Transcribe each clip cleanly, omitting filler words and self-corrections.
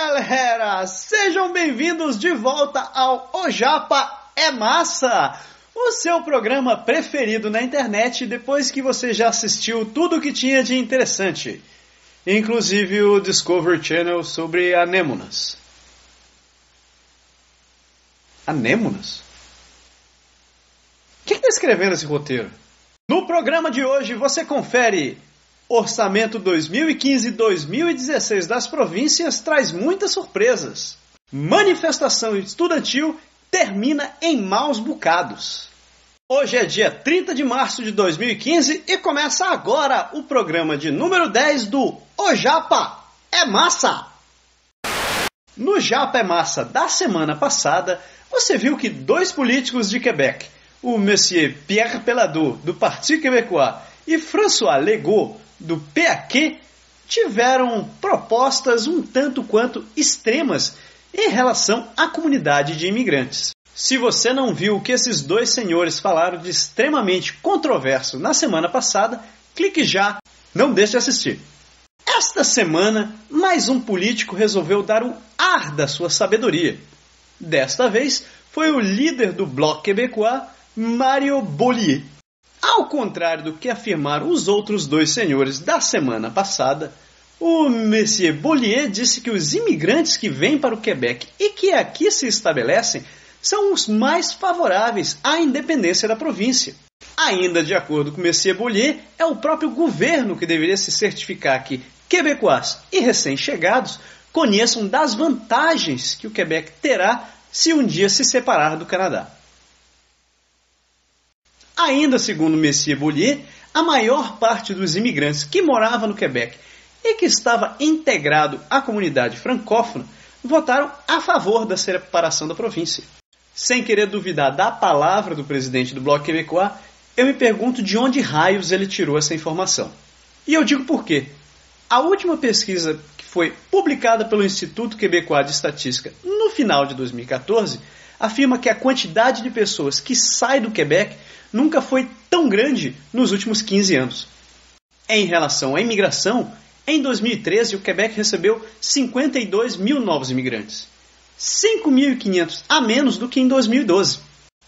galera! Sejam bem-vindos de volta ao O Japa é Massa, o seu programa preferido na internet depois que você já assistiu tudo o que tinha de interessante, inclusive o Discovery Channel sobre anêmonas. Anêmonas? Quem está escrevendo esse roteiro? No programa de hoje você confere: Orçamento 2015-2016 das províncias traz muitas surpresas. Manifestação estudantil termina em maus bocados. Hoje é dia 30 de março de 2015 e começa agora o programa de número 10 do O Japa é Massa. No Japa é Massa da semana passada, você viu que dois políticos de Quebec, o Monsieur Pierre Pellado, do Parti Québécois, e François Legault, do PAQ, tiveram propostas um tanto quanto extremas em relação à comunidade de imigrantes. Se você não viu o que esses dois senhores falaram de extremamente controverso na semana passada, clique já, não deixe de assistir. Esta semana, mais um político resolveu dar o ar da sua sabedoria. Desta vez, foi o líder do Bloc Québécois, Mario Beaulieu. Ao contrário do que afirmaram os outros dois senhores da semana passada, o Monsieur Beaulieu disse que os imigrantes que vêm para o Quebec e que aqui se estabelecem são os mais favoráveis à independência da província. Ainda de acordo com o Monsieur Beaulieu, é o próprio governo que deveria se certificar que quebecois e recém-chegados conheçam das vantagens que o Quebec terá se um dia se separar do Canadá. Ainda segundo Monsieur Beaulieu, a maior parte dos imigrantes que morava no Quebec e que estava integrado à comunidade francófona votaram a favor da separação da província. Sem querer duvidar da palavra do presidente do Bloc Québécois, eu me pergunto de onde raios ele tirou essa informação. E eu digo por quê. A última pesquisa que foi publicada pelo Instituto Québécois de Estatística no final de 2014 afirma que a quantidade de pessoas que sai do Quebec nunca foi tão grande nos últimos 15 anos. Em relação à imigração, em 2013 o Quebec recebeu 52 mil novos imigrantes, 5.500 a menos do que em 2012.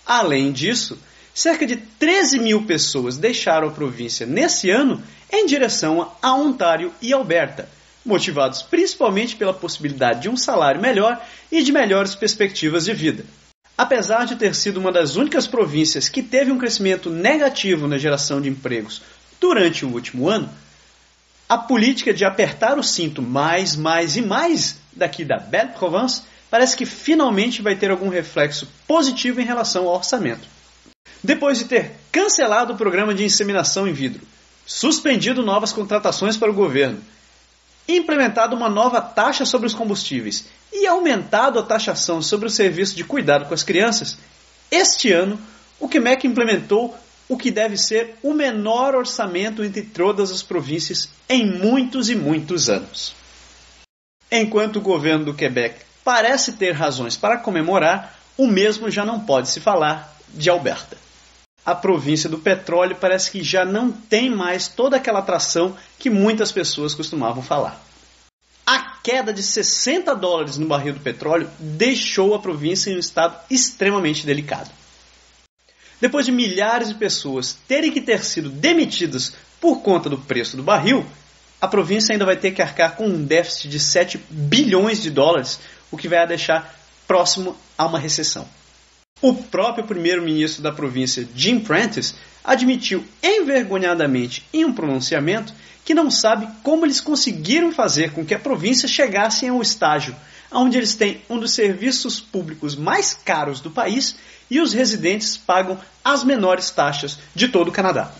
Além disso, cerca de 13 mil pessoas deixaram a província nesse ano em direção a Ontário e Alberta, motivados principalmente pela possibilidade de um salário melhor e de melhores perspectivas de vida. Apesar de ter sido uma das únicas províncias que teve um crescimento negativo na geração de empregos durante o último ano, a política de apertar o cinto mais e mais daqui da Belle Province parece que finalmente vai ter algum reflexo positivo em relação ao orçamento. Depois de ter cancelado o programa de inseminação in vitro, suspendido novas contratações para o governo, implementado uma nova taxa sobre os combustíveis e aumentado a taxação sobre o serviço de cuidado com as crianças, este ano o Quebec implementou o que deve ser o menor orçamento entre todas as províncias em muitos e muitos anos. Enquanto o governo do Quebec parece ter razões para comemorar, o mesmo já não pode se falar de Alberta. A província do petróleo parece que já não tem mais toda aquela atração que muitas pessoas costumavam falar. A queda de $60 no barril do petróleo deixou a província em um estado extremamente delicado. Depois de milhares de pessoas terem que ter sido demitidas por conta do preço do barril, a província ainda vai ter que arcar com um déficit de $7 bilhões, o que vai a deixar próximo a uma recessão. O próprio primeiro-ministro da província, Jim Prentice, admitiu envergonhadamente em um pronunciamento que não sabe como eles conseguiram fazer com que a província chegasse ao estágio onde eles têm um dos serviços públicos mais caros do país e os residentes pagam as menores taxas de todo o Canadá.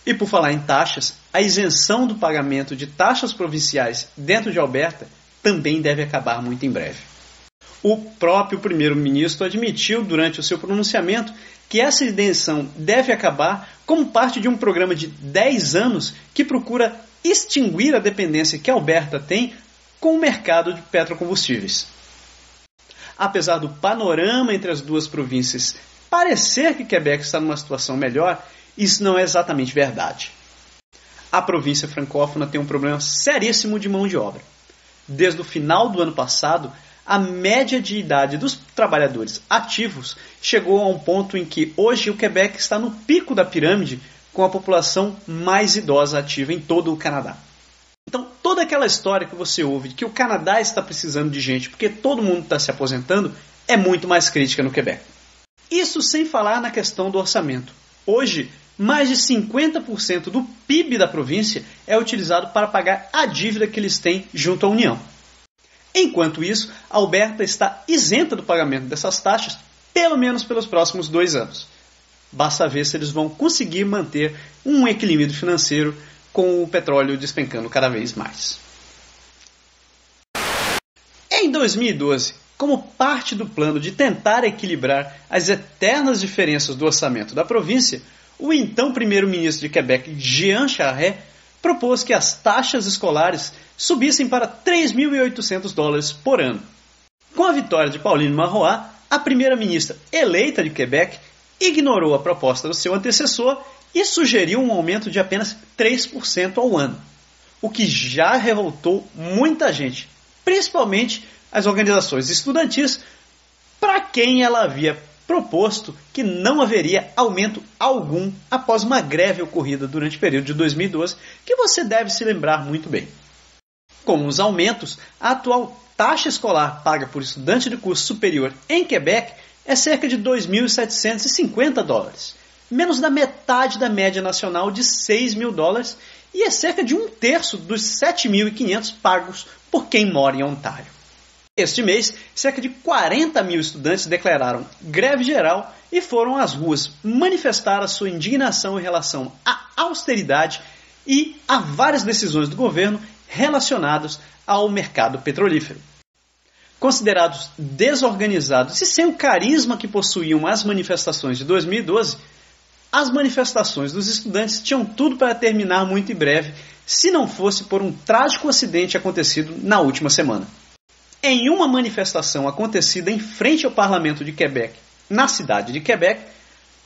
E por falar em taxas, a isenção do pagamento de taxas provinciais dentro de Alberta também deve acabar muito em breve. O próprio primeiro-ministro admitiu durante o seu pronunciamento que essa isenção deve acabar como parte de um programa de 10 anos que procura extinguir a dependência que Alberta tem com o mercado de petrocombustíveis. Apesar do panorama entre as duas províncias parecer que Quebec está numa situação melhor, isso não é exatamente verdade. A província francófona tem um problema seríssimo de mão de obra. Desde o final do ano passado, a média de idade dos trabalhadores ativos chegou a um ponto em que hoje o Quebec está no pico da pirâmide com a população mais idosa ativa em todo o Canadá. Então, toda aquela história que você ouve de que o Canadá está precisando de gente porque todo mundo está se aposentando é muito mais crítica no Quebec. Isso sem falar na questão do orçamento. Hoje, mais de 50% do PIB da província é utilizado para pagar a dívida que eles têm junto à União. Enquanto isso, a Alberta está isenta do pagamento dessas taxas, pelo menos pelos próximos 2 anos. Basta ver se eles vão conseguir manter um equilíbrio financeiro com o petróleo despencando cada vez mais. Em 2012, como parte do plano de tentar equilibrar as eternas diferenças do orçamento da província, o então primeiro-ministro de Quebec, Jean Charest, propôs que as taxas escolares subissem para $3.800 por ano. Com a vitória de Pauline Marois, a primeira-ministra eleita de Quebec ignorou a proposta do seu antecessor e sugeriu um aumento de apenas 3% ao ano, o que já revoltou muita gente, principalmente as organizações estudantis, para quem ela havia proposto que não haveria aumento algum após uma greve ocorrida durante o período de 2012, que você deve se lembrar muito bem. Com os aumentos, a atual taxa escolar paga por estudante de curso superior em Quebec é cerca de $2.750, menos da metade da média nacional de $6.000 e é cerca de 1/3 dos 7.500 pagos por quem mora em Ontário. Este mês, cerca de 40 mil estudantes declararam greve geral e foram às ruas manifestar a sua indignação em relação à austeridade e a várias decisões do governo relacionadas ao mercado petrolífero. Considerados desorganizados e sem o carisma que possuíam as manifestações de 2012, as manifestações dos estudantes tinham tudo para terminar muito em breve, se não fosse por um trágico acidente acontecido na última semana. Em uma manifestação acontecida em frente ao Parlamento de Quebec, na cidade de Quebec,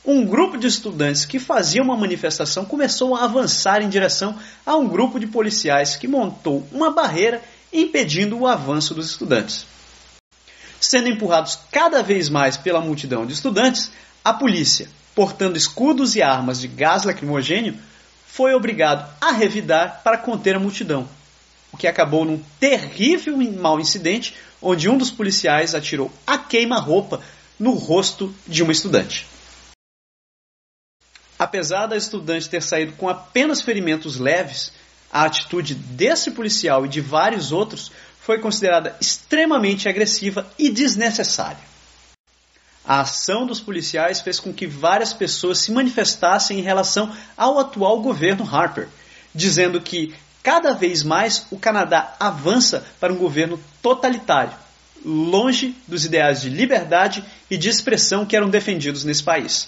um grupo de estudantes que fazia uma manifestação começou a avançar em direção a um grupo de policiais que montou uma barreira impedindo o avanço dos estudantes. Sendo empurrados cada vez mais pela multidão de estudantes, a polícia, portando escudos e armas de gás lacrimogêneo, foi obrigado a revidar para conter a multidão, o que acabou num terrível e mau incidente onde um dos policiais atirou a queima-roupa no rosto de uma estudante. Apesar da estudante ter saído com apenas ferimentos leves, a atitude desse policial e de vários outros foi considerada extremamente agressiva e desnecessária. A ação dos policiais fez com que várias pessoas se manifestassem em relação ao atual governo Harper, dizendo que cada vez mais o Canadá avança para um governo totalitário, longe dos ideais de liberdade e de expressão que eram defendidos nesse país.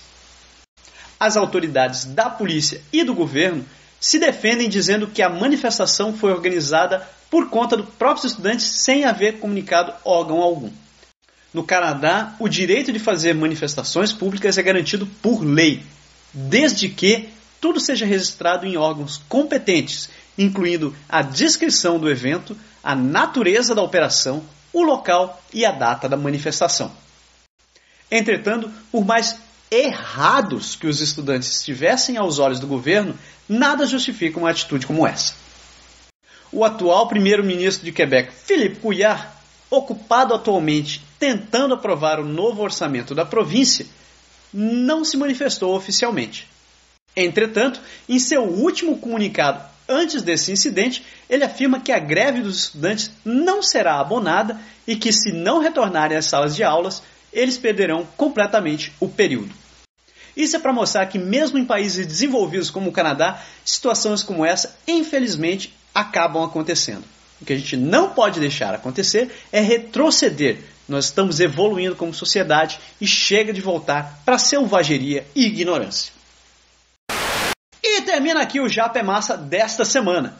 As autoridades da polícia e do governo se defendem dizendo que a manifestação foi organizada por conta dos próprios estudantes sem haver comunicado órgão algum. No Canadá, o direito de fazer manifestações públicas é garantido por lei, desde que tudo seja registrado em órgãos competentes, incluindo a descrição do evento, a natureza da operação, o local e a data da manifestação. Entretanto, por mais errados que os estudantes estivessem aos olhos do governo, nada justifica uma atitude como essa. O atual primeiro-ministro de Quebec, Philippe Couillard, ocupado atualmente tentando aprovar o novo orçamento da província, não se manifestou oficialmente. Entretanto, em seu último comunicado antes desse incidente, ele afirma que a greve dos estudantes não será abonada e que, se não retornarem às salas de aulas, eles perderão completamente o período. Isso é para mostrar que, mesmo em países desenvolvidos como o Canadá, situações como essa, infelizmente, acabam acontecendo. O que a gente não pode deixar acontecer é retroceder. Nós estamos evoluindo como sociedade e chega de voltar para a selvageria e ignorância. E termina aqui o Japa é Massa desta semana.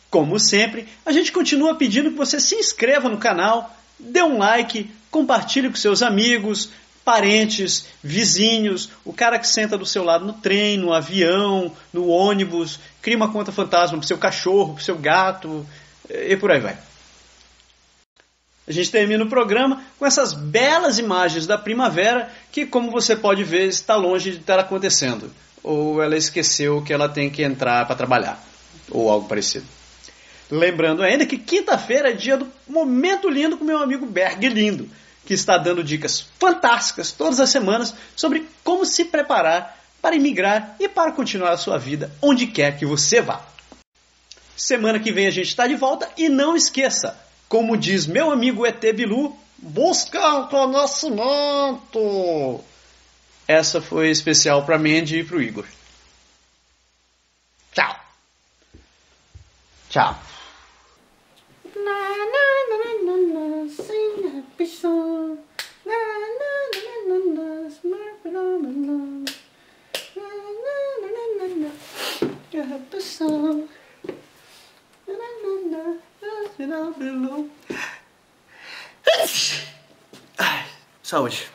Como sempre, a gente continua pedindo que você se inscreva no canal, dê um like, compartilhe com seus amigos, parentes, vizinhos, o cara que senta do seu lado no trem, no avião, no ônibus, cria uma conta fantasma para o seu cachorro, para o seu gato e por aí vai. A gente termina o programa com essas belas imagens da primavera que, como você pode ver, está longe de estar acontecendo. Ou ela esqueceu que ela tem que entrar para trabalhar, ou algo parecido. Lembrando ainda que quinta-feira é dia do Momento Lindo com meu amigo Berg Lindo, que está dando dicas fantásticas todas as semanas sobre como se preparar para imigrar e para continuar a sua vida onde quer que você vá. Semana que vem a gente está de volta e não esqueça, como diz meu amigo ET Bilu, busca o conhecimento. Essa foi especial para Mandy e para o Igor. Tchau. Tchau. Saúde.